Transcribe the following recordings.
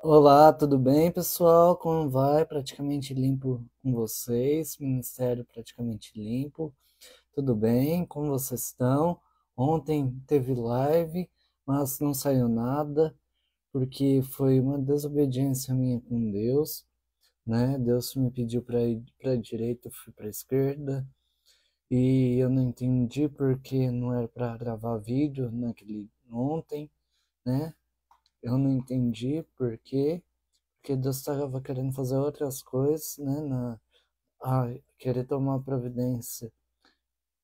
Olá, tudo bem, pessoal? Como vai? Praticamente limpo com vocês, Ministério praticamente limpo. Tudo bem? Como vocês estão? Ontem teve live, mas não saiu nada, porque foi uma desobediência minha com Deus, né? Deus me pediu para ir para a direita, eu fui para a esquerda, e eu não entendi porque não era para gravar vídeo naquele ontem, né? Eu não entendi porque Deus estava querendo fazer outras coisas, né, querer tomar providência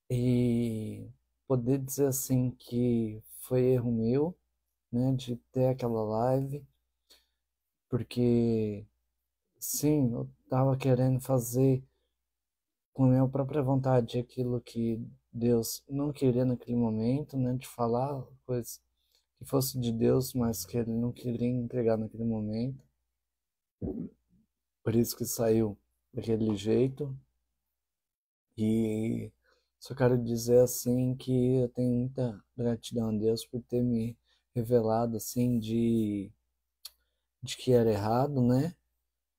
e poder dizer assim que foi erro meu, né, de ter aquela live, porque sim, eu estava querendo fazer com a minha própria vontade aquilo que Deus não queria naquele momento, né, de falar coisas que fosse de Deus, mas que ele não queria entregar naquele momento. Por isso que saiu daquele jeito. E só quero dizer assim que eu tenho muita gratidão a Deus por ter me revelado assim de que era errado, né?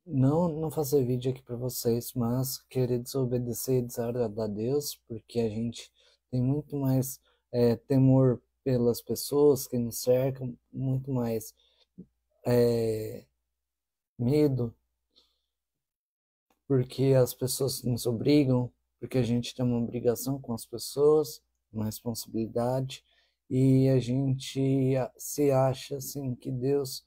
Não fazer vídeo aqui para vocês, mas querer desobedecer e desagradar a Deus, porque a gente tem muito mais temor pelas pessoas que nos cercam, muito mais é, medo, porque as pessoas nos obrigam, porque a gente tem uma obrigação com as pessoas, uma responsabilidade, e a gente se acha assim que Deus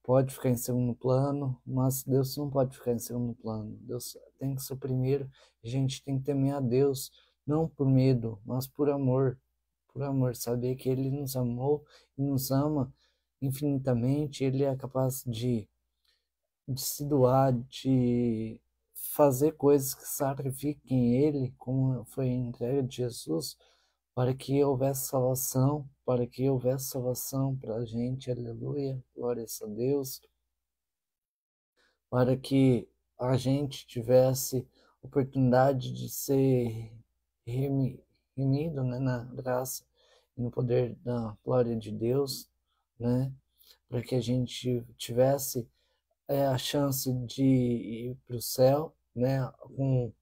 pode ficar em segundo plano, mas Deus não pode ficar em segundo plano. Deus tem que ser o primeiro. A gente tem que temer a Deus, não por medo, mas por amor. Por amor, saber que Ele nos amou e nos ama infinitamente, Ele é capaz de se doar, de fazer coisas que sacrifiquem ele, como foi a entrega de Jesus, para que houvesse salvação, para que houvesse salvação para a gente, aleluia, glórias a Deus, para que a gente tivesse oportunidade de ser remido, né, na graça e no poder da glória de Deus, né, para que a gente tivesse a chance de ir para o céu, né? Com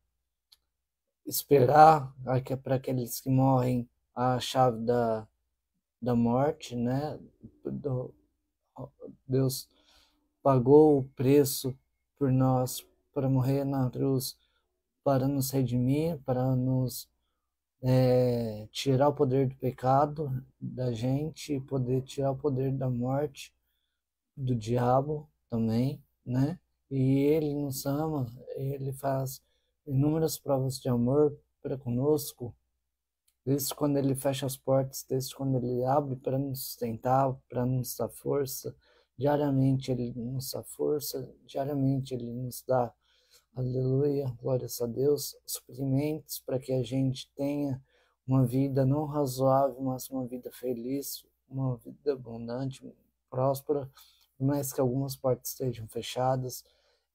esperar para aqueles que morrem a chave da morte, né? Do, Deus pagou o preço por nós para morrer na cruz, para nos redimir, para nos tirar o poder do pecado da gente, poder tirar o poder da morte do diabo também, né? E ele nos ama, ele faz inúmeras provas de amor para conosco, desde quando ele fecha as portas, desde quando ele abre para nos sustentar, para nos dar força. Diariamente ele nos dá força, diariamente ele nos dá, aleluia, glórias a Deus, suprimentos para que a gente tenha uma vida não razoável, mas uma vida feliz, uma vida abundante, próspera, por mais que algumas portas estejam fechadas,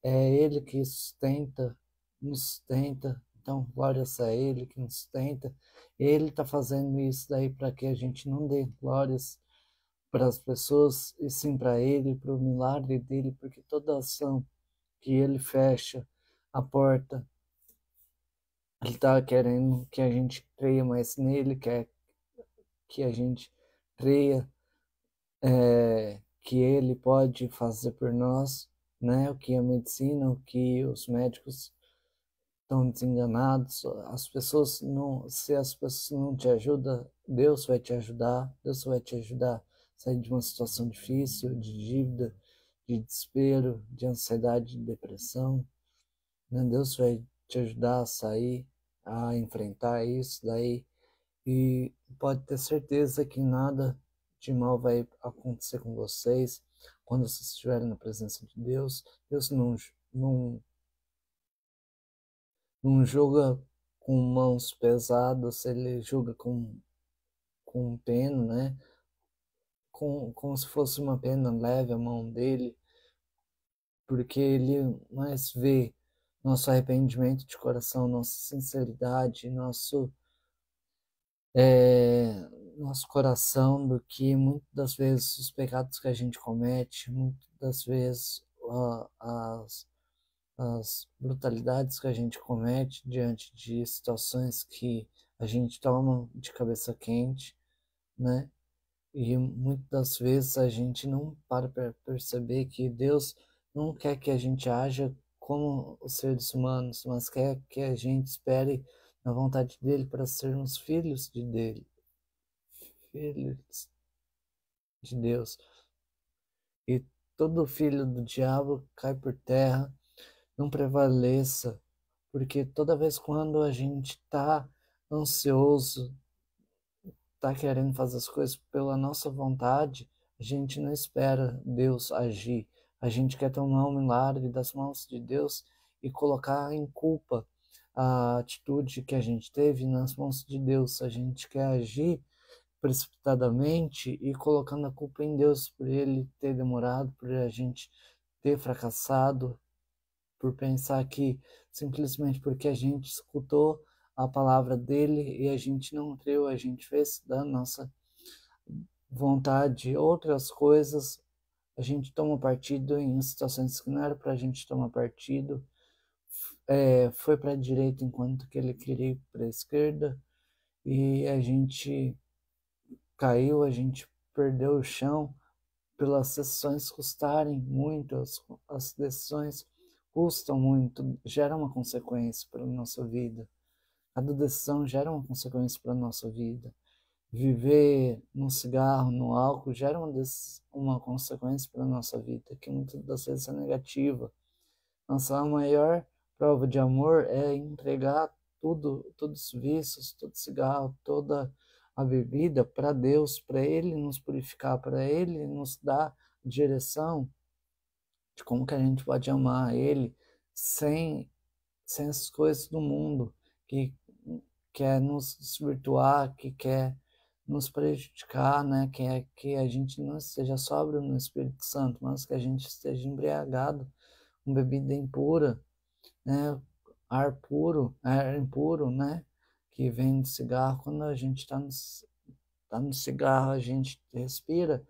é Ele que sustenta, nos sustenta, então glórias a Ele que nos sustenta. Ele está fazendo isso daí para que a gente não dê glórias para as pessoas, e sim para Ele, para o milagre dele, porque toda ação que Ele fecha a porta, Ele está querendo que a gente creia mais nele, quer que a gente creia que ele pode fazer por nós, né? O que a medicina, o que os médicos estão desenganados. As pessoas não, se as pessoas não te ajudam, Deus vai te ajudar. Deus vai te ajudar a sair de uma situação difícil, de dívida, de desespero, de ansiedade, de depressão, né? Deus vai te ajudar a sair, a enfrentar isso daí. E pode ter certeza que nada de mal vai acontecer com vocês quando vocês estiverem na presença de Deus. Deus não julga com mãos pesadas, ele julga com pena, né? Como se fosse uma pena leve a mão dele, porque ele mais vê nosso arrependimento de coração, nossa sinceridade, nosso nosso coração do que muitas das vezes os pecados que a gente comete, muitas das vezes as brutalidades que a gente comete diante de situações que a gente toma de cabeça quente, né? E muitas das vezes a gente não para perceber que Deus não quer que a gente haja como os seres humanos, mas quer que a gente espere na vontade dele para sermos filhos de dele, filhos de Deus. E todo filho do diabo cai por terra, não prevaleça, porque toda vez quando a gente está ansioso, está querendo fazer as coisas pela nossa vontade, a gente não espera Deus agir. A gente quer tomar um milagre das mãos de Deus e colocar em culpa a atitude que a gente teve nas mãos de Deus. A gente quer agir precipitadamente e colocando a culpa em Deus por ele ter demorado, por a gente ter fracassado, por pensar que simplesmente porque a gente escutou a palavra dele e a gente não creu, a gente fez da nossa vontade outras coisas, a gente toma partido em situações que não era para a gente tomar partido, foi para a direita enquanto que ele queria ir para a esquerda e a gente caiu, a gente perdeu o chão pelas decisões custarem muito, as decisões custam muito, geram uma consequência para a nossa vida. Cada decisão gera uma consequência para a nossa vida. Viver no cigarro, no álcool, gera uma consequência para a nossa vida, que muitas das vezes é negativa. Nossa maior prova de amor é entregar tudo, todos os vícios, todo cigarro, toda a bebida para Deus, para Ele nos purificar, para Ele nos dar direção de como que a gente pode amar Ele sem, sem as coisas do mundo que quer nos desvirtuar, que quer nos prejudicar, né? Que é que a gente não esteja sóbrio no Espírito Santo, mas que a gente esteja embriagado com bebida impura, né? Ar impuro, né? Que vem do cigarro. Quando a gente tá no cigarro, a gente respira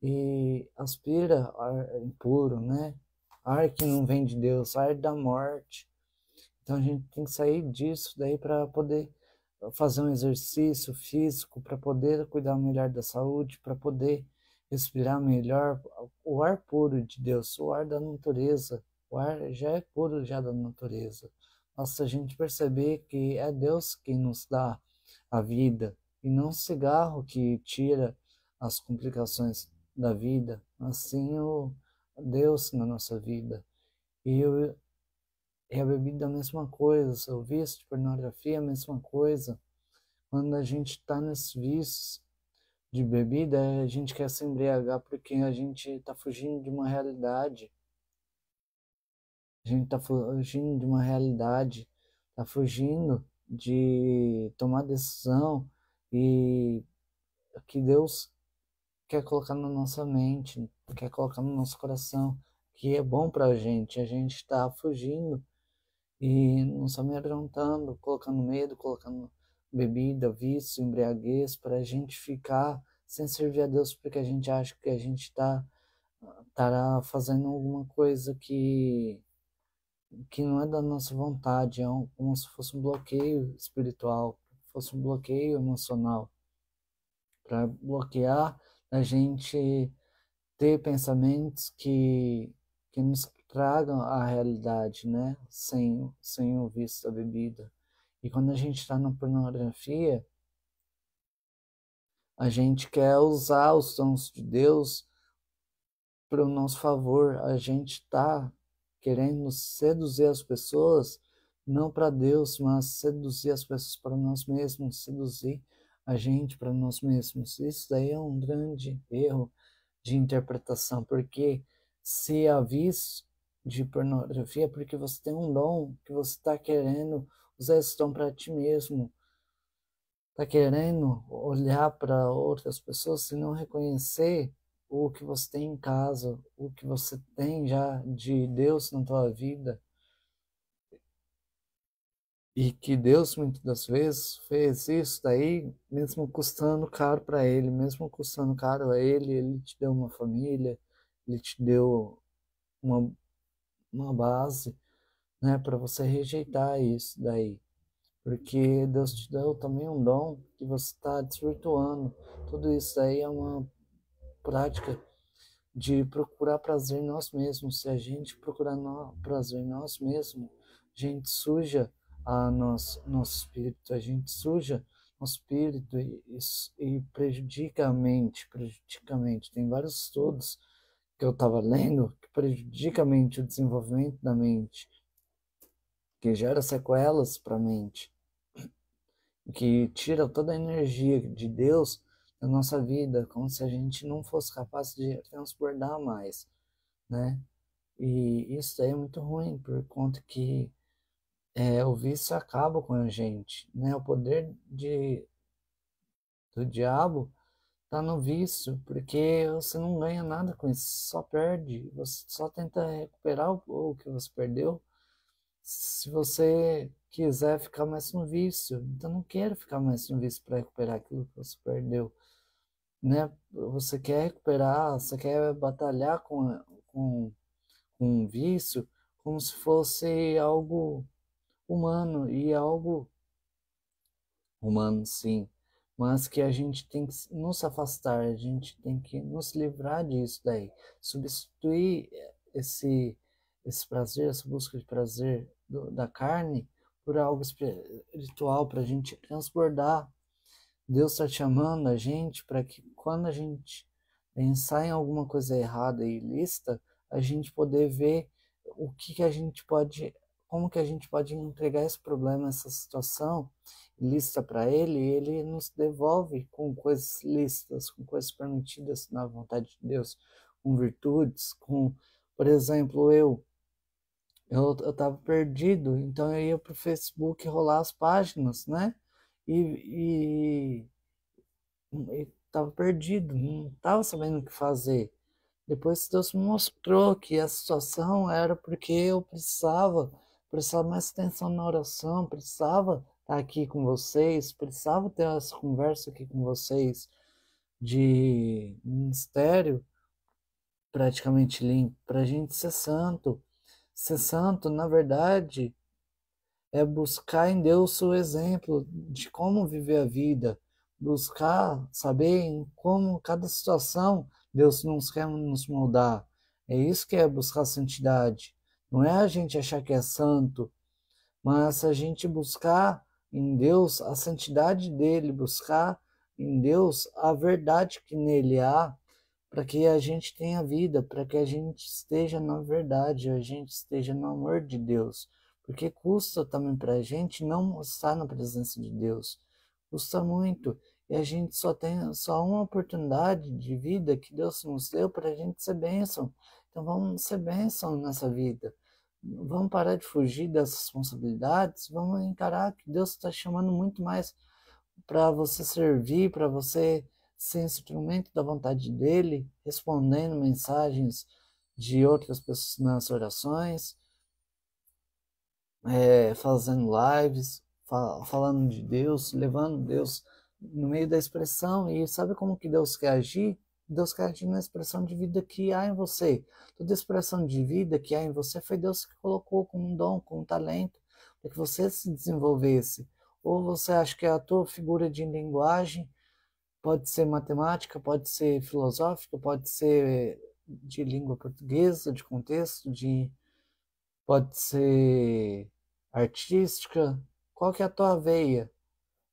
e aspira ar impuro, né? Ar que não vem de Deus, ar da morte. Então a gente tem que sair disso daí para poder fazer um exercício físico, para poder cuidar melhor da saúde, para poder respirar melhor o ar puro de Deus, o ar da natureza. O ar já é puro já da natureza. Nossa, a gente perceber que é Deus quem nos dá a vida e não o cigarro que tira as complicações da vida, mas sim o Deus na nossa vida. E eu e a bebida é a mesma coisa, o vício de pornografia é a mesma coisa. Quando a gente está nesses vícios de bebida, a gente quer se embriagar porque a gente está fugindo de uma realidade. A gente está fugindo de uma realidade, está fugindo de tomar decisão e que Deus quer colocar na nossa mente, quer colocar no nosso coração, que é bom para a gente. A gente está fugindo e nos amedrontando, colocando medo, colocando bebida, vício, embriaguez, para a gente ficar sem servir a Deus, porque a gente acha que a gente estará fazendo alguma coisa que não é da nossa vontade, como se fosse um bloqueio espiritual, fosse um bloqueio emocional, para bloquear a gente ter pensamentos que nos tragam a realidade, né? Sem o vício da bebida. E quando a gente está na pornografia, a gente quer usar os dons de Deus para o nosso favor. A gente está querendo seduzir as pessoas, não para Deus, mas seduzir as pessoas para nós mesmos, seduzir a gente para nós mesmos. Isso daí é um grande erro de interpretação, porque se há vício de pornografia, é porque você tem um dom que você está querendo usar esse dom para ti mesmo, está querendo olhar para outras pessoas e não reconhecer o que você tem em casa, o que você tem já de Deus na tua vida. E que Deus muitas das vezes fez isso daí, mesmo custando caro para ele, mesmo custando caro a ele, ele te deu uma família, ele te deu uma, uma base, né, para você rejeitar isso daí. Porque Deus te deu também um dom que você está desvirtuando. Tudo isso aí é uma prática de procurar prazer em nós mesmos. Se a gente procurar prazer em nós mesmos, a gente suja nosso espírito, a gente suja nosso espírito e prejudica a mente, prejudica a mente. Tem vários estudos que eu estava lendo que prejudica a mente, o desenvolvimento da mente, que gera sequelas para a mente, que tira toda a energia de Deus da nossa vida, como se a gente não fosse capaz de transbordar mais, né? E isso daí é muito ruim, por conta que o vício acaba com a gente, né? O poder do diabo tá no vício, porque você não ganha nada com isso, só perde, você só tenta recuperar o que você perdeu se você quiser ficar mais no vício. Então não quero ficar mais no vício para recuperar aquilo que você perdeu, né? Você quer recuperar, você quer batalhar com um vício como se fosse algo humano, e algo humano, sim, mas que a gente tem que nos afastar, a gente tem que nos livrar disso daí, substituir esse prazer, essa busca de prazer da carne por algo espiritual, para a gente transbordar. Deus está chamando a gente para que quando a gente pensar em alguma coisa errada e ilícita, a gente poder ver o que a gente pode, como que a gente pode entregar esse problema, essa situação ilícita para Ele, e Ele nos devolve com coisas lícitas, com coisas permitidas na vontade de Deus, com virtudes, por exemplo, eu estava perdido, então eu ia para o Facebook rolar as páginas, né? E estava perdido, não estava sabendo o que fazer. Depois Deus me mostrou que a situação era porque eu precisava mais atenção na oração, precisava estar aqui com vocês, precisava ter essa conversa aqui com vocês de ministério praticamente limpo, para a gente ser santo. Ser santo, na verdade, é buscar em Deus o exemplo de como viver a vida, buscar saber em como cada situação Deus nos quer nos moldar. É isso que é buscar santidade. Não é a gente achar que é santo, mas a gente buscar em Deus a santidade dele, buscar em Deus a verdade que nele há, para que a gente tenha vida, para que a gente esteja na verdade, a gente esteja no amor de Deus. Porque custa também para a gente não estar na presença de Deus. Custa muito. E a gente só tem só uma oportunidade de vida que Deus nos deu para a gente ser bênção. Então vamos ser bênção nessa vida. Vamos parar de fugir das responsabilidades, vamos encarar que Deus está chamando muito mais para você servir, para você ser instrumento da vontade dele, respondendo mensagens de outras pessoas nas orações, fazendo lives, falando de Deus, levando Deus no meio da expressão. E sabe como que Deus quer agir? Deus quer agir na expressão de vida que há em você. Toda expressão de vida que há em você foi Deus que colocou como um dom, como um talento, para que você se desenvolvesse. Ou você acha que é a tua figura de linguagem, pode ser matemática, pode ser filosófica, pode ser de língua portuguesa, de contexto, pode ser artística, qual que é a tua veia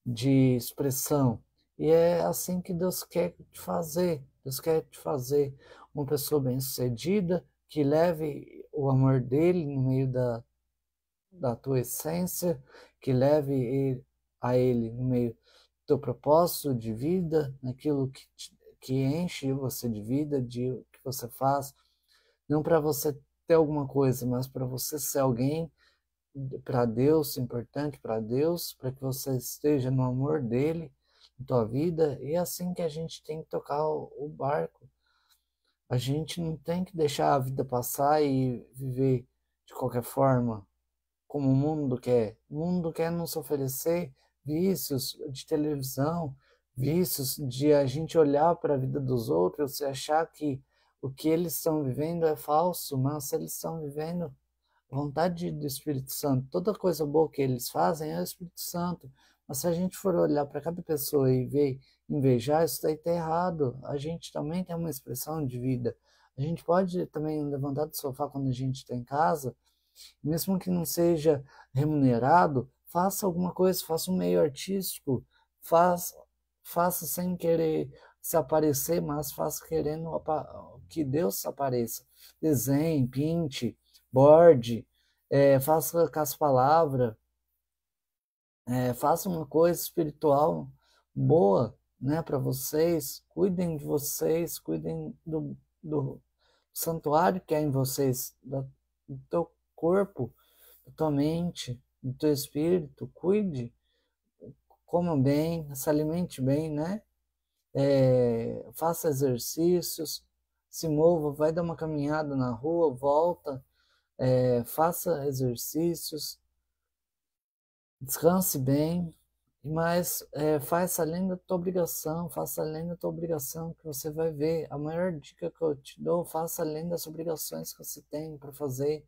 de expressão? E é assim que Deus quer te fazer. Deus quer te fazer uma pessoa bem-sucedida, que leve o amor dele no meio da tua essência, que leve a ele no meio do teu propósito de vida, naquilo que enche você de vida, de o que você faz, não para você ter alguma coisa, mas para você ser alguém para Deus, importante para Deus, para que você esteja no amor dele, na tua vida, e é assim que a gente tem que tocar o barco. A gente não tem que deixar a vida passar e viver de qualquer forma, como o mundo quer. O mundo quer nos oferecer vícios de televisão, vícios de a gente olhar para a vida dos outros e achar que o que eles estão vivendo é falso, mas eles estão vivendo a vontade do Espírito Santo. Toda coisa boa que eles fazem é o Espírito Santo. Mas se a gente for olhar para cada pessoa e ver, invejar, isso daí está errado. A gente também tem uma expressão de vida. A gente pode também levantar do sofá quando a gente está em casa, mesmo que não seja remunerado, faça alguma coisa, faça um meio artístico, faça, faça sem querer se aparecer, mas faça querendo que Deus apareça. Desenhe, pinte, borde, faça com as palavras, faça uma coisa espiritual boa, né, para vocês. Cuidem de vocês, cuidem do santuário que é em vocês, do teu corpo, da tua mente, do teu espírito. Cuide, coma bem, se alimente bem, né? Faça exercícios, se mova, vai dar uma caminhada na rua, volta, faça exercícios, descanse bem, mas faça além da tua obrigação, faça além da tua obrigação, que você vai ver. A maior dica que eu te dou, faça além das obrigações que você tem para fazer,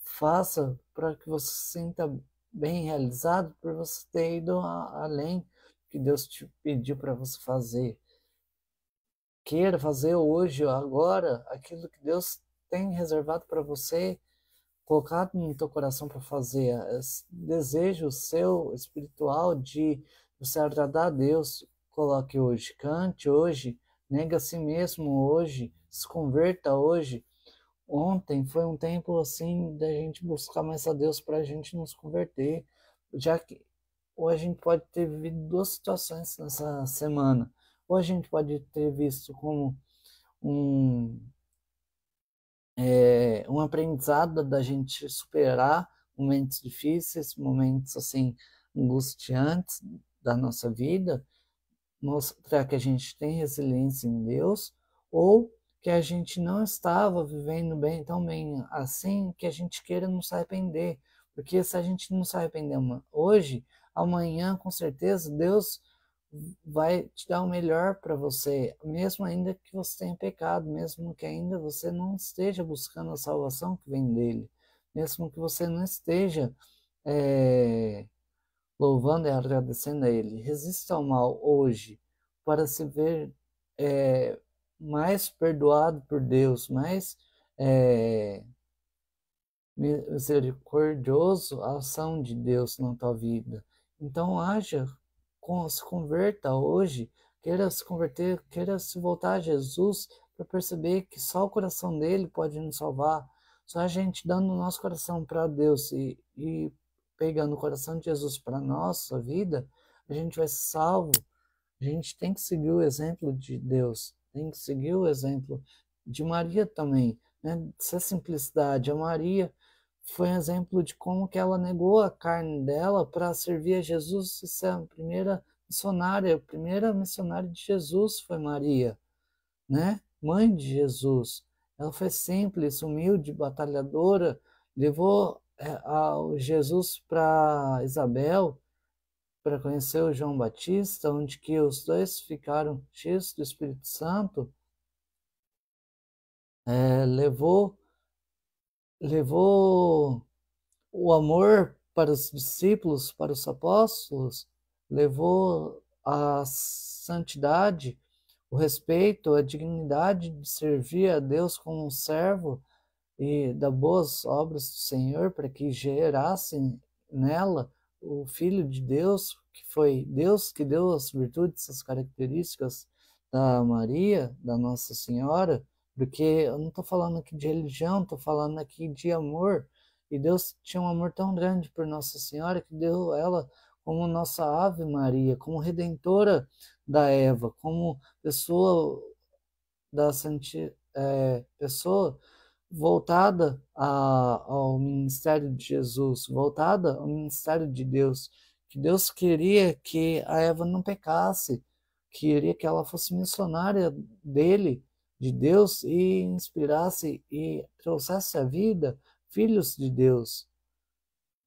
faça para que você se sinta bem realizado por você ter ido além do que Deus te pediu para você fazer. Queira fazer hoje, agora, aquilo que Deus tem reservado para você, colocado no teu coração para fazer. Esse desejo seu espiritual de você agradar a Deus, coloque hoje, cante hoje, negue a si mesmo hoje, se converta hoje. Ontem foi um tempo assim da gente buscar mais a Deus para a gente nos converter, já que ou a gente pode ter vivido duas situações nessa semana. Ou a gente pode ter visto como um, um aprendizado da gente superar momentos difíceis, momentos assim angustiantes da nossa vida, mostrar que a gente tem resiliência em Deus, ou que a gente não estava vivendo bem, tão bem assim, que a gente queira não se arrepender. Porque se a gente não se arrepender hoje, amanhã, com certeza, Deus vai te dar o melhor para você, mesmo ainda que você tenha pecado, mesmo que ainda você não esteja buscando a salvação que vem dele, mesmo que você não esteja louvando e agradecendo a ele. Resista ao mal hoje para se ver mais perdoado por Deus, mais misericordioso a ação de Deus na tua vida. Então haja, se converta hoje, queira se converter, queira se voltar a Jesus para perceber que só o coração dele pode nos salvar. Só a gente dando o nosso coração para Deus e pegando o coração de Jesus para nossa vida, a gente vai ser salvo. A gente tem que seguir o exemplo de Deus, tem que seguir o exemplo de Maria também, né? Essa simplicidade. A Maria foi um exemplo de como que ela negou a carne dela para servir a Jesus. Isso é a primeira missionária de Jesus foi Maria, né? Mãe de Jesus. Ela foi simples, humilde, batalhadora, levou ao Jesus para Isabel, para conhecer o João Batista, onde que os dois ficaram cheios do Espírito Santo, levou o amor para os discípulos, para os apóstolos, levou a santidade, o respeito, a dignidade de servir a Deus como um servo e das boas obras do Senhor, para que gerasse nela o Filho de Deus, que foi Deus que deu as virtudes, as características da Maria, da Nossa Senhora, porque eu não estou falando aqui de religião, estou falando aqui de amor, e Deus tinha um amor tão grande por Nossa Senhora que deu ela como nossa Ave Maria, como redentora da Eva, como pessoa da pessoa voltada ao ministério de Jesus, voltada ao ministério de Deus, que Deus queria que a Eva não pecasse, queria que ela fosse missionária dele, de Deus, e inspirasse e trouxesse à vida filhos de Deus.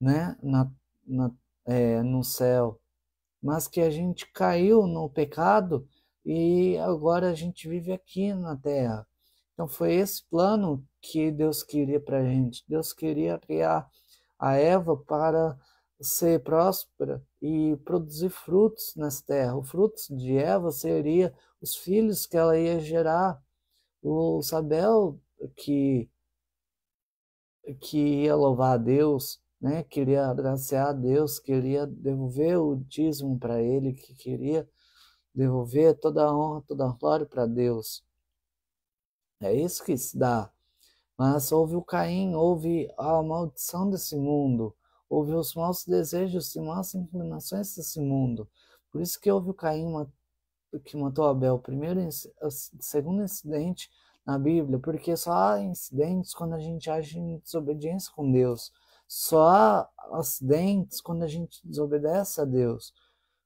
né, na, no céu, mas que a gente caiu no pecado e agora a gente vive aqui na terra. Então foi esse plano que Deus queria para a gente. Deus queria criar a Eva para ser próspera e produzir frutos nessa terra. O frutos de Eva seria os filhos que ela ia gerar. O Sabel que ia louvar a Deus, né? Queria agraciar a Deus, queria devolver o dízimo para ele, que queria devolver toda a honra, toda a glória para Deus. É isso que se dá. Mas houve o Caim, houve a maldição desse mundo, houve os maus desejos e más inclinações desse mundo. Por isso que houve o Caim que matou Abel, o primeiro, o segundo incidente na Bíblia, porque só há incidentes quando a gente age em desobediência com Deus. Só há acidentes quando a gente desobedece a Deus.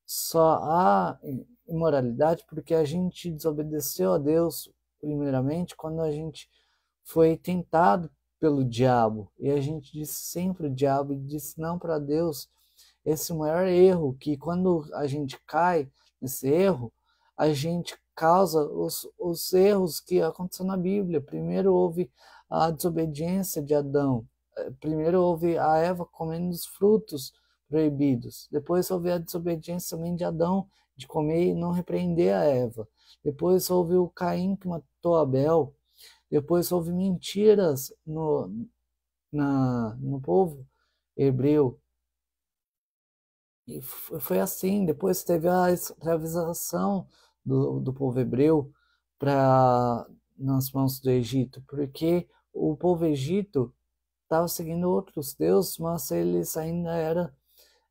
Só há imoralidade porque a gente desobedeceu a Deus, primeiramente, quando a gente foi tentado pelo diabo. E a gente disse sempre o diabo e disse não para Deus. Esse é o maior erro, que quando a gente cai nesse erro, a gente causa os erros que aconteceram na Bíblia. Primeiro houve a desobediência de Adão. Primeiro houve a Eva comendo os frutos proibidos. Depois houve a desobediência também de Adão, de comer e não repreender a Eva. Depois houve o Caim que matou Abel. Depois houve mentiras no povo hebreu. E foi assim. Depois teve a escravização do povo hebreu nas mãos do Egito, porque o povo egito estava seguindo outros deuses, mas eles ainda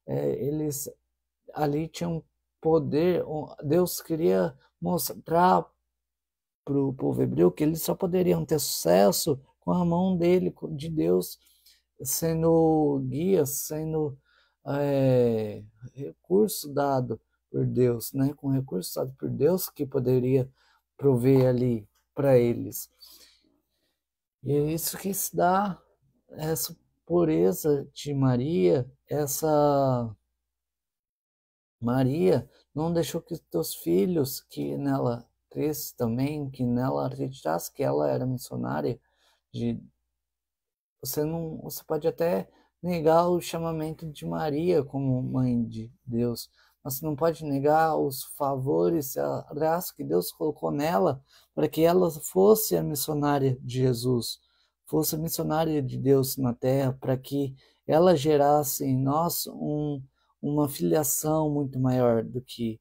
eles ali tinham poder. Deus queria mostrar para o povo hebreu que eles só poderiam ter sucesso com a mão dele, de Deus, sendo guia, sendo recurso dado por Deus, né? Com recurso dado por Deus que poderia prover ali para eles. E é isso que se dá, essa pureza de Maria, essa Maria não deixou que teus filhos, que nela cresce também, que nela acreditasse que ela era missionária, de você pode até negar o chamamento de Maria como mãe de Deus, mas você não pode negar os favores, a graça que Deus colocou nela para que ela fosse a missionária de Jesus, fosse a missionária de Deus na terra, para que ela gerasse em nós uma filiação muito maior do que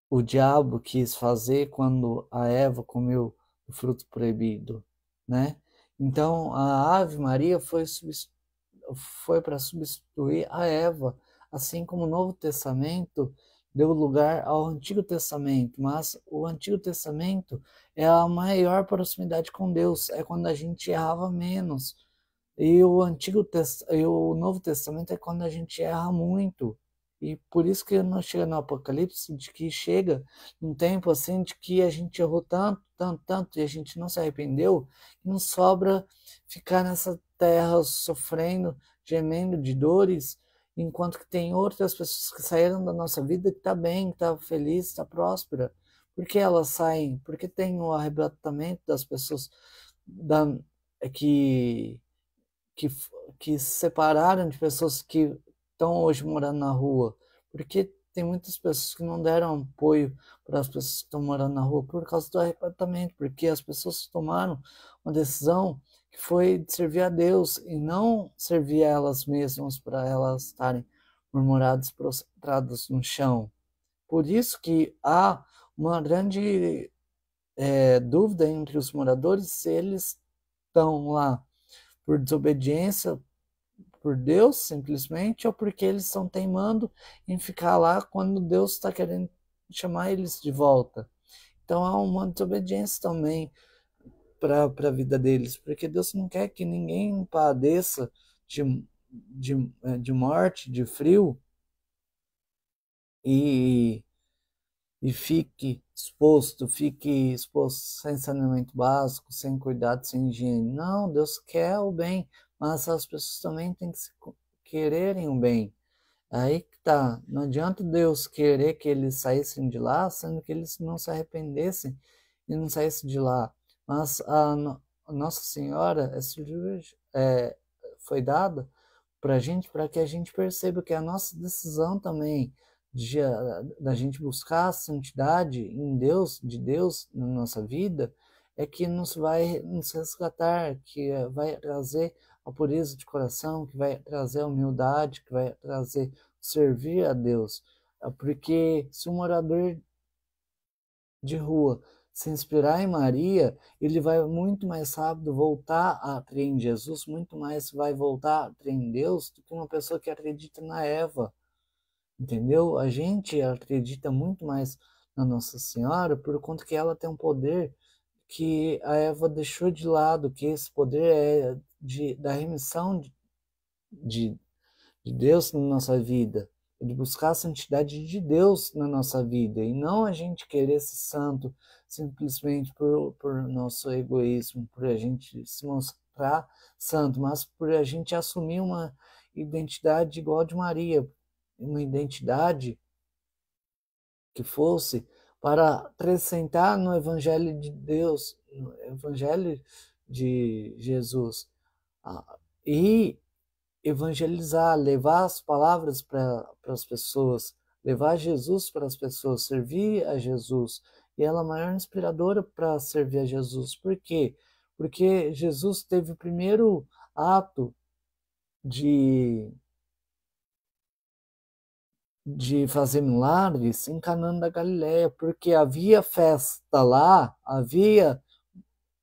o diabo quis fazer quando a Eva comeu o fruto proibido, né? Então a Ave Maria foi para substituir a Eva, assim como o Novo Testamento deu lugar ao Antigo Testamento, mas o Antigo Testamento é a maior proximidade com Deus, é quando a gente errava menos. E o Novo Testamento é quando a gente erra muito. E por isso que não chega no Apocalipse, de que chega num tempo assim de que a gente errou tanto, tanto, tanto, e a gente não se arrependeu, e não sobra ficar nessa terra sofrendo, gemendo de dores, enquanto que tem outras pessoas que saíram da nossa vida que está bem, que está feliz, está próspera. Por que elas saem? Porque tem o arrebatamento das pessoas da, que que, que se separaram de pessoas que estão hoje morando na rua, porque tem muitas pessoas que não deram apoio para as pessoas que estão morando na rua por causa do arrebatamento, porque as pessoas tomaram uma decisão que foi de servir a Deus e não servir a elas mesmas para elas estarem murmuradas, prostradas no chão. Por isso que há uma grande dúvida entre os moradores se eles estão lá por desobediência por Deus, simplesmente, ou porque eles estão teimando em ficar lá quando Deus está querendo chamar eles de volta. Então há uma desobediência também para a vida deles, porque Deus não quer que ninguém padeça de morte, de frio, e, e fique exposto sem saneamento básico, sem cuidado, sem higiene. Não, Deus quer o bem mas as pessoas também têm que quererem o bem. Aí que tá, não adianta Deus querer que eles saíssem de lá, sendo que eles não se arrependessem e não saíssem de lá. Mas a Nossa Senhora foi dada para a gente, para que a gente perceba que a nossa decisão também da gente buscar a santidade em Deus, de Deus na nossa vida, é que nos vai nos resgatar, que vai trazer a pureza de coração, que vai trazer a humildade, que vai trazer servir a Deus. Porque se um morador de rua se inspirar em Maria, ele vai muito mais rápido voltar a crer em Jesus, muito mais vai voltar a crer em Deus do que uma pessoa que acredita na Eva, entendeu? A gente acredita muito mais na Nossa Senhora por conta que ela tem um poder que a Eva deixou de lado, que esse poder é da remissão de de Deus na nossa vida, de buscar a santidade de Deus na nossa vida, e não a gente querer ser santo simplesmente por nosso egoísmo, por a gente se mostrar santo, mas por a gente assumir uma identidade igual a de Maria, uma identidade que fosse para acrescentar no Evangelho de Deus, no Evangelho de Jesus, e evangelizar, levar as palavras para as pessoas, levar Jesus para as pessoas, servir a Jesus. E ela é a maior inspiradora para servir a Jesus. Por quê? Porque Jesus teve o primeiro ato de, de fazer milagres em Caná da Galileia, porque havia festa lá, havia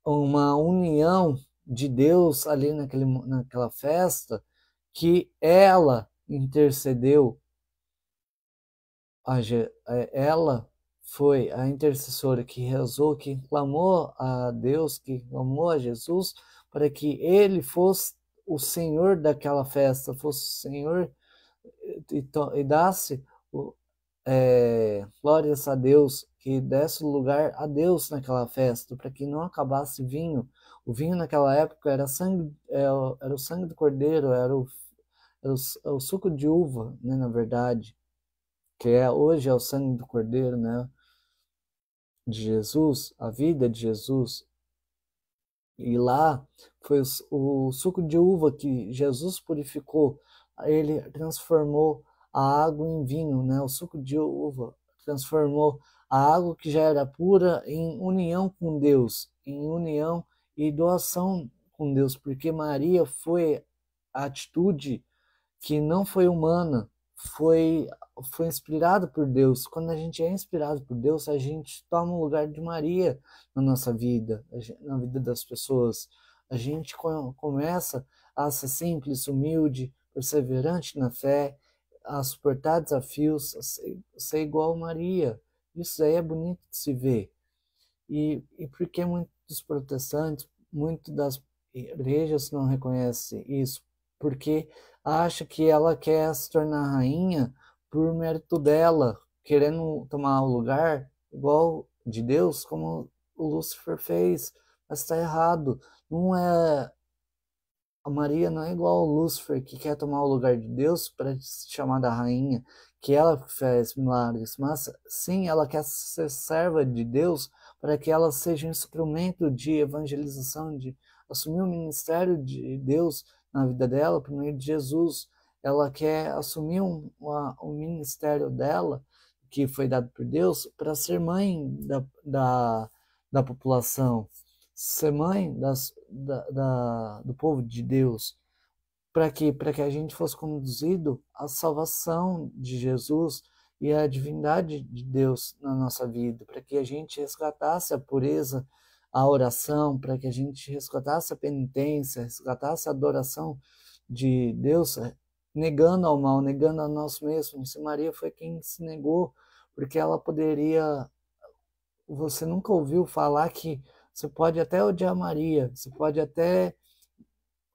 uma união de Deus ali naquela festa, que ela intercedeu, ela foi a intercessora que rezou, que clamou a Deus, que clamou a Jesus, para que ele fosse o Senhor daquela festa, fosse o Senhor e desse glórias a Deus, que desse lugar a Deus naquela festa, para que não acabasse vinho. O vinho naquela época era sangue, era o sangue do cordeiro, era o suco de uva, né, na verdade, que hoje é o sangue do cordeiro, né, de Jesus, a vida de Jesus. E lá foi o suco de uva que Jesus purificou, ele transformou a água em vinho, né? O suco de uva transformou a água que já era pura em união com Deus, em união e doação com Deus, porque Maria foi a atitude que não foi humana, foi, foi inspirada por Deus. Quando a gente é inspirado por Deus, a gente toma o lugar de Maria na nossa vida, na vida das pessoas. A gente começa a ser simples, humilde, perseverante na fé, a suportar desafios, a ser igual a Maria. Isso aí é bonito de se ver. E por que muitos protestantes, muitas das igrejas não reconhecem isso? Porque acha que ela quer se tornar rainha por mérito dela, querendo tomar o lugar igual de Deus, como o Lúcifer fez. Mas está errado. Não é, a Maria não é igual ao Lúcifer, que quer tomar o lugar de Deus para se chamar da rainha, que ela faz milagres, mas sim, ela quer ser serva de Deus para que ela seja um instrumento de evangelização, de assumir o ministério de Deus na vida dela, por meio de Jesus. Ela quer assumir um ministério dela, que foi dado por Deus, para ser mãe da população, ser mãe do povo de Deus. Para quê? Para que a gente fosse conduzido à salvação de Jesus e à divindade de Deus na nossa vida, para que a gente resgatasse a pureza, a oração, para que a gente resgatasse a penitência, resgatasse a adoração de Deus, negando ao mal, negando a nós mesmos. E Maria foi quem se negou, porque ela poderia. Você nunca ouviu falar que você pode até odiar Maria, você pode até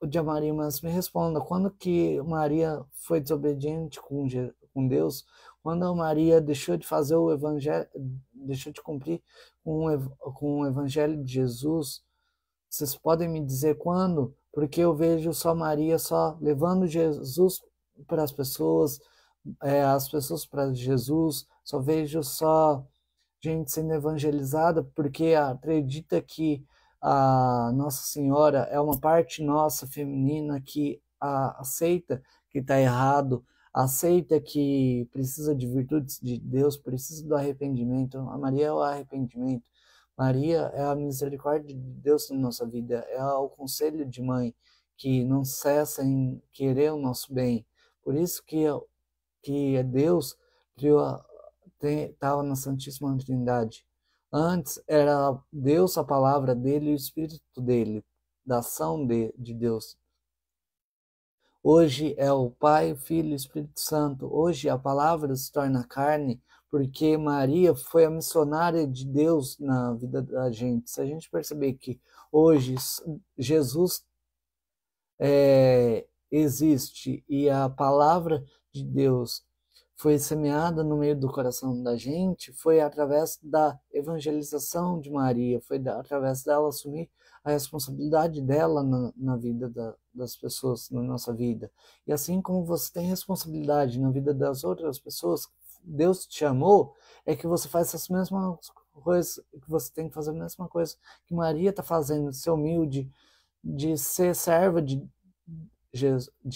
odiar Maria, mas me responda, quando que Maria foi desobediente com Deus? Quando a Maria deixou de fazer o evangelho, deixou de cumprir com o evangelho de Jesus? Vocês podem me dizer quando? porque eu vejo só Maria só levando Jesus para as pessoas para Jesus, só vejo só gente sendo evangelizada porque acredita que a Nossa Senhora é uma parte nossa feminina que aceita que está errado, aceita que precisa de virtudes de Deus, precisa do arrependimento. A Maria é o arrependimento. Maria é a misericórdia de Deus na nossa vida, é o conselho de mãe que não cessa em querer o nosso bem. Por isso que Deus criou, estava na Santíssima Trindade. Antes era Deus, a palavra dele e o Espírito dele, da ação de Deus. Hoje é o Pai, o Filho e o Espírito Santo. Hoje a palavra se torna carne, porque Maria foi a missionária de Deus na vida da gente. Se a gente perceber que hoje Jesus existe e a palavra de Deus foi semeada no meio do coração da gente, foi através da evangelização de Maria, foi através dela assumir a responsabilidade dela na vida das pessoas, na nossa vida. E assim como você tem responsabilidade na vida das outras pessoas, Deus te chamou, é que você faz as mesmas coisas, que você tem que fazer a mesma coisa que Maria está fazendo, ser humilde, de ser serva de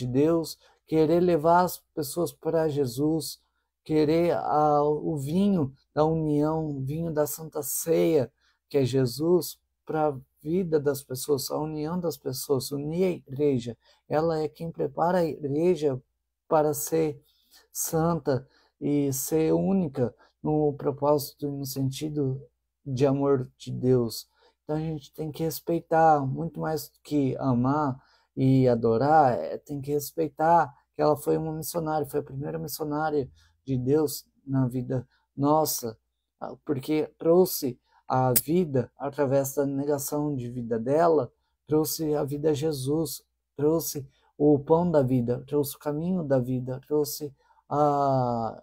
Deus, querer levar as pessoas para Jesus, querer o vinho da união, o vinho da Santa Ceia, que é Jesus, para a vida das pessoas, a união das pessoas, unir a igreja. Ela é quem prepara a igreja para ser santa e ser única no propósito e no sentido de amor de Deus. Então a gente tem que respeitar, muito mais do que amar e adorar, tem que respeitar que ela foi uma missionária, foi a primeira missionária de Deus na vida nossa, porque trouxe a vida através da negação de vida dela, trouxe a vida a Jesus, trouxe o pão da vida, trouxe o caminho da vida, trouxe a,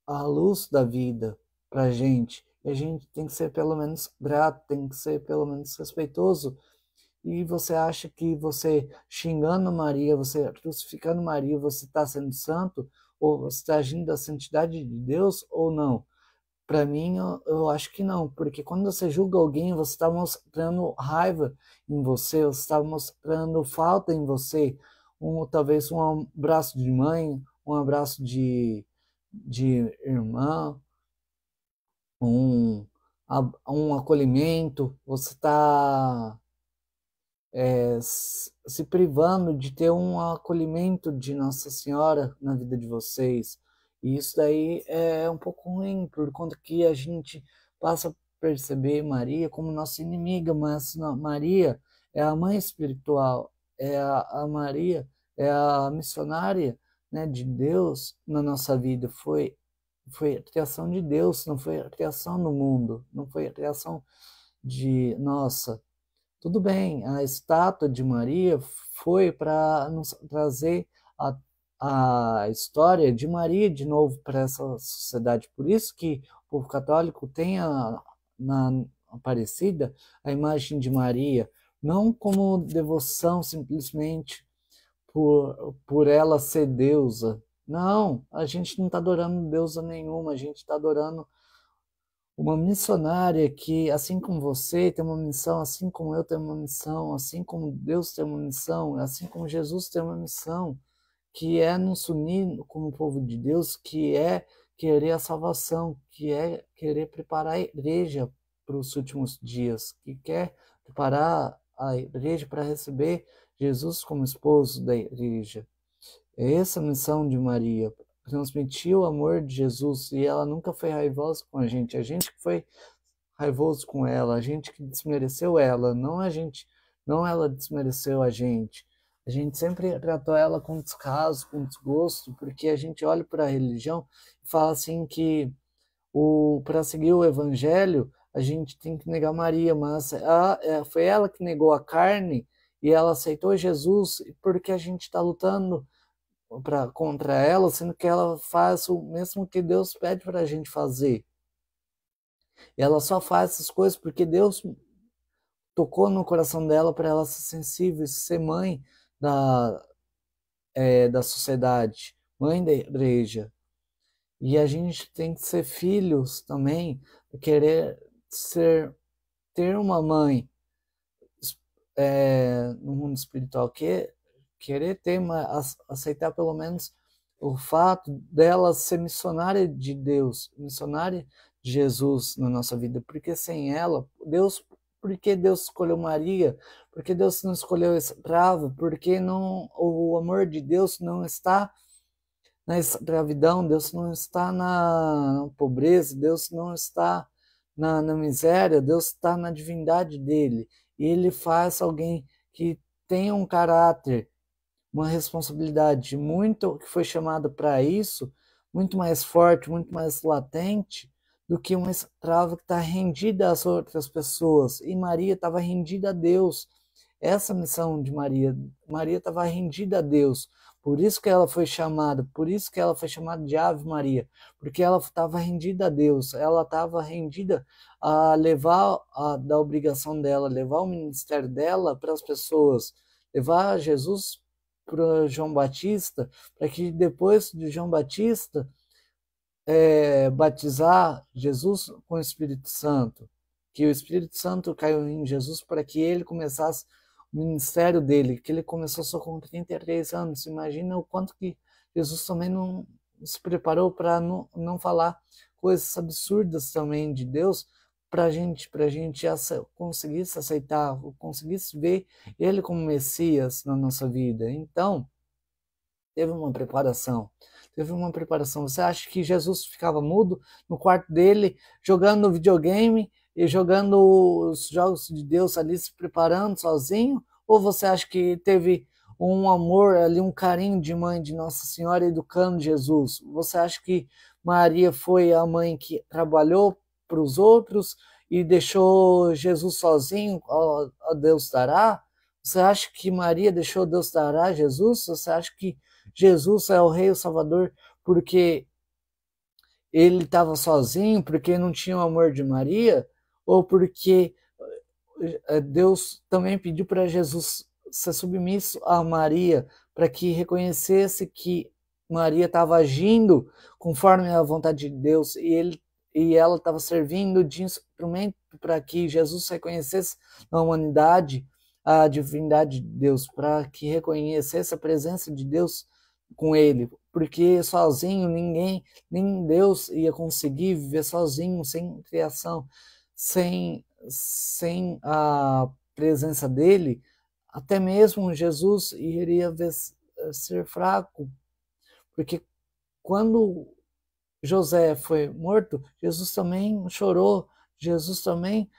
a luz da vida para a gente. E a gente tem que ser pelo menos grato, tem que ser pelo menos respeitoso. E você acha que você xingando Maria, você crucificando Maria, você está sendo santo? Ou você está agindo da santidade de Deus ou não? Para mim, eu acho que não, porque quando você julga alguém, você está mostrando raiva em você, você está mostrando falta em você, talvez um abraço de mãe, um abraço de irmã, um, um acolhimento, você está se privando de ter um acolhimento de Nossa Senhora na vida de vocês. E isso daí é um pouco ruim, por conta que a gente passa a perceber Maria como nossa inimiga, mas não, Maria é a mãe espiritual, a Maria é a missionária, né, de Deus na nossa vida. Foi a criação de Deus, não foi a criação do mundo, não foi a criação de nossa. Tudo bem, a estátua de Maria foi para nos trazer a história de Maria de novo para essa sociedade. Por isso que o povo católico tem na Aparecida a imagem de Maria, não como devoção simplesmente por ela ser deusa. Não, a gente não está adorando deusa nenhuma, a gente está adorando uma missionária que, assim como você tem uma missão, assim como eu tenho uma missão, assim como Deus tem uma missão, assim como Jesus tem uma missão, que é nos unir como povo de Deus, que é querer a salvação, que é querer preparar a igreja para os últimos dias, que quer preparar a igreja para receber Jesus como esposo da igreja. É essa a missão de Maria, transmitir o amor de Jesus, e ela nunca foi raivosa com a gente que foi raivoso com ela, a gente que desmereceu ela, não a gente, não ela desmereceu a gente. A gente sempre tratou ela com descaso, com desgosto, porque a gente olha para a religião e fala assim que para seguir o evangelho a gente tem que negar Maria, mas foi ela que negou a carne e ela aceitou Jesus porque a gente está lutando contra ela, sendo que ela faz o mesmo que Deus pede para a gente fazer. E ela só faz essas coisas porque Deus tocou no coração dela para ela ser sensível, ser mãe da, da sociedade, mãe da igreja. E a gente tem que ser filhos também, querer ter uma mãe no mundo espiritual, querer ter aceitar pelo menos o fato dela ser missionária de Deus, missionária de Jesus na nossa vida, porque sem ela, porque Deus escolheu Maria, porque Deus não escolheu escravo, porque não, o amor de Deus não está na escravidão, Deus não está na pobreza, Deus não está na miséria, Deus está na divindade dele. E ele faz alguém que tenha um caráter, uma responsabilidade muito, que foi chamado para isso, muito mais forte, muito mais latente do que uma escrava que está rendida às outras pessoas. E Maria estava rendida a Deus. Essa missão de Maria, Maria estava rendida a Deus. Por isso que ela foi chamada, por isso que ela foi chamada de Ave Maria, porque ela estava rendida a Deus, ela estava rendida a levar, da obrigação dela, levar o ministério dela para as pessoas, levar Jesus para João Batista, para que depois de João Batista batizar Jesus com o Espírito Santo, que o Espírito Santo caiu em Jesus para que ele começasse o ministério dele, que ele começou só com 33 anos. Imagina o quanto que Jesus também não se preparou para não falar coisas absurdas também de Deus, para a gente conseguisse aceitar, conseguisse ver ele como Messias na nossa vida. Então, teve uma preparação. Você acha que Jesus ficava mudo no quarto dele, jogando videogame e jogando os jogos de Deus ali, se preparando sozinho? Ou você acha que teve um amor ali, um carinho de mãe de Nossa Senhora educando Jesus? Você acha que Maria foi a mãe que trabalhou para os outros e deixou Jesus sozinho, a Deus dará? Você acha que Maria deixou Deus dará Jesus? Você acha que Jesus é o Rei, o Salvador, porque ele estava sozinho, porque não tinha o amor de Maria? Ou porque Deus também pediu para Jesus ser submisso a Maria, para que reconhecesse que Maria estava agindo conforme a vontade de Deus e ela estava servindo de instrumento para que Jesus reconhecesse na humanidade a divindade de Deus, para que reconhecesse a presença de Deus com ele, porque sozinho nem Deus ia conseguir viver sozinho, sem criação, sem a presença dele. Até mesmo Jesus iria ser fraco, porque quando José foi morto, Jesus também chorou, Jesus também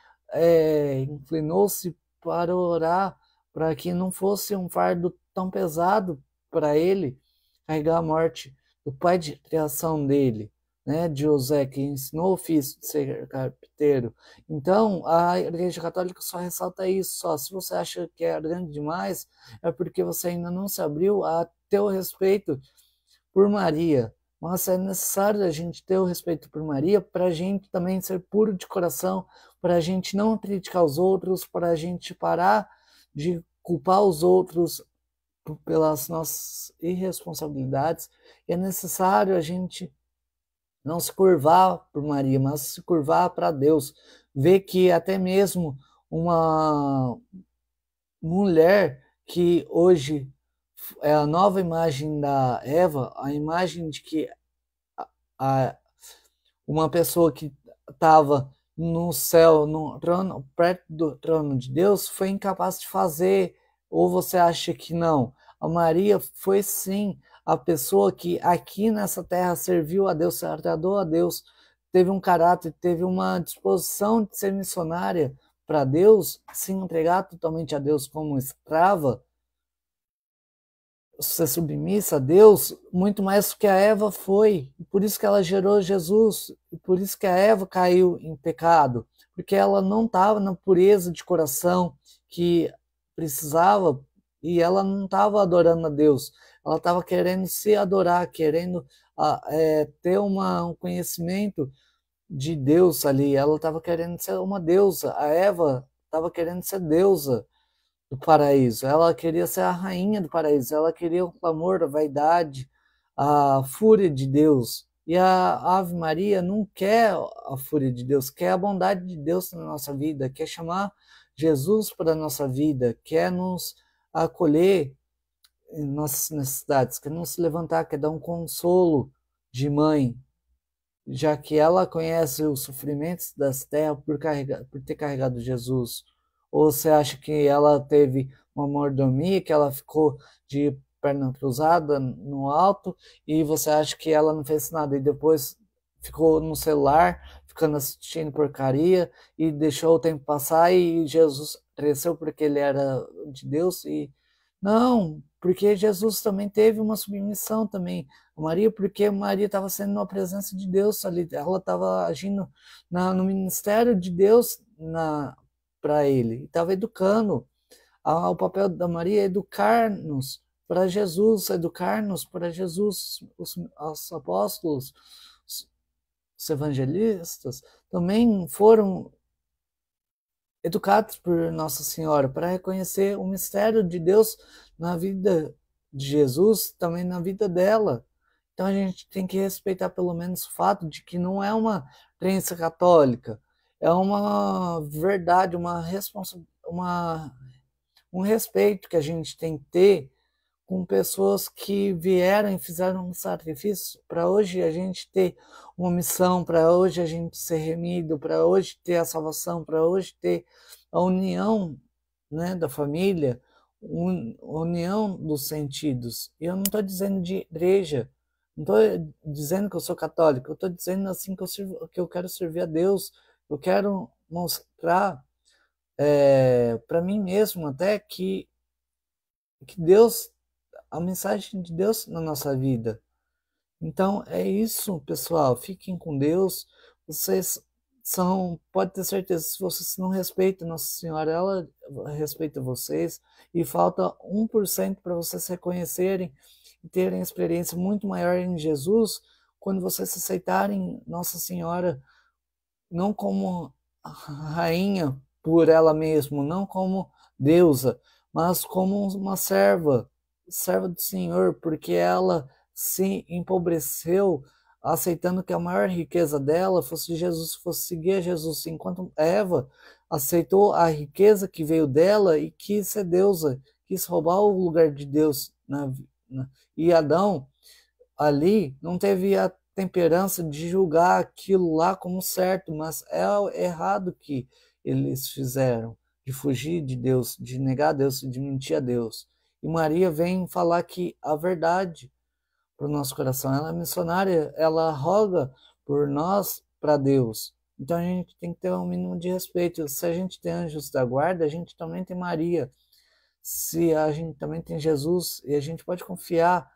inclinou-se para orar, para que não fosse um fardo tão pesado para ele carregar a morte do pai de criação dele, né, de José, que ensinou o ofício de ser carpinteiro. Então, a Igreja Católica só ressalta isso, só. Se você acha que é grande demais, é porque você ainda não se abriu a ter o respeito por Maria. Mas é necessário a gente ter o respeito por Maria para a gente também ser puro de coração, para a gente não criticar os outros, para a gente parar de culpar os outros pelas nossas irresponsabilidades. E é necessário a gente não se curvar por Maria, mas se curvar para Deus. Ver que até mesmo uma mulher que hoje é a nova imagem da Eva, a imagem de que uma pessoa que estava no céu, no trono, perto do trono de Deus, foi incapaz de fazer, ou você acha que não? A Maria foi sim a pessoa que aqui nessa terra serviu a Deus, se agradou a Deus, teve um caráter, teve uma disposição de ser missionária para Deus, se entregar totalmente a Deus como escrava, ser submissa a Deus, muito mais do que a Eva foi. E por isso que ela gerou Jesus, e por isso que a Eva caiu em pecado, porque ela não estava na pureza de coração que precisava, e ela não estava adorando a Deus, ela estava querendo se adorar, querendo ter um conhecimento de Deus ali, ela estava querendo ser uma deusa. A Eva estava querendo ser deusa do paraíso, ela queria ser a rainha do paraíso, ela queria o clamor, a vaidade, a fúria de Deus. E a Ave Maria não quer a fúria de Deus, quer a bondade de Deus na nossa vida, quer chamar Jesus para a nossa vida, quer nos acolher em nossas necessidades, quer nos levantar, quer dar um consolo de mãe, já que ela conhece os sofrimentos das terras por ter carregado Jesus. Ou você acha que ela teve uma mordomia, que ela ficou de perna cruzada no alto, e você acha que ela não fez nada e depois ficou no celular, ficando assistindo porcaria e deixou o tempo passar e Jesus cresceu porque ele era de Deus? E não, porque Jesus também teve uma submissão também. Maria, porque Maria estava sendo na presença de Deus ali, ela estava agindo no ministério de Deus para ele, estava educando. O papel da Maria é educar-nos para Jesus, educar-nos para Jesus. Os apóstolos, os evangelistas, também foram educados por Nossa Senhora para reconhecer o mistério de Deus na vida de Jesus, também na vida dela. Então a gente tem que respeitar pelo menos o fato de que não é uma crença católica, é uma verdade, um respeito que a gente tem que ter com pessoas que vieram e fizeram um sacrifício para hoje a gente ter uma missão, para hoje a gente ser remido, para hoje ter a salvação, para hoje ter a união, né, da família, união dos sentidos. E eu não estou dizendo de igreja, não estou dizendo que eu sou católico, eu estou dizendo assim que eu quero servir a Deus, eu quero mostrar para mim mesmo até que Deus, a mensagem de Deus na nossa vida. Então é isso, pessoal. Fiquem com Deus. Vocês pode ter certeza, se vocês não respeitam Nossa Senhora, ela respeita vocês. E falta 1% para vocês reconhecerem e terem experiência muito maior em Jesus quando vocês aceitarem Nossa Senhora não como rainha por ela mesma, não como deusa, mas como uma serva do Senhor, porque ela se empobreceu, aceitando que a maior riqueza dela fosse Jesus, fosse seguir a Jesus, enquanto Eva aceitou a riqueza que veio dela e quis ser deusa, quis roubar o lugar de Deus e Adão ali não teve a temperança de julgar aquilo lá como certo, mas é o errado que eles fizeram, de fugir de Deus, de negar a Deus, de mentir a Deus. E Maria vem falar que a verdade para o nosso coração. Ela é missionária, ela roga por nós para Deus. Então a gente tem que ter um mínimo de respeito. Se a gente tem anjos da guarda, a gente também tem Maria. Se a gente também tem Jesus, e a gente pode confiar,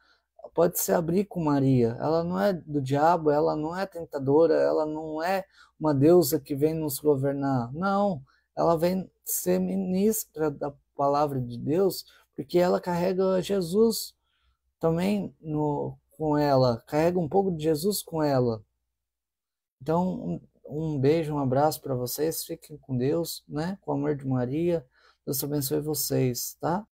pode se abrir com Maria. Ela não é do diabo, ela não é tentadora, ela não é uma deusa que vem nos governar. Não, ela vem ser ministra da palavra de Deus, porque ela carrega Jesus também com ela, carrega um pouco de Jesus com ela. Então, um beijo, um abraço para vocês, fiquem com Deus, né? Com o amor de Maria. Deus abençoe vocês, tá?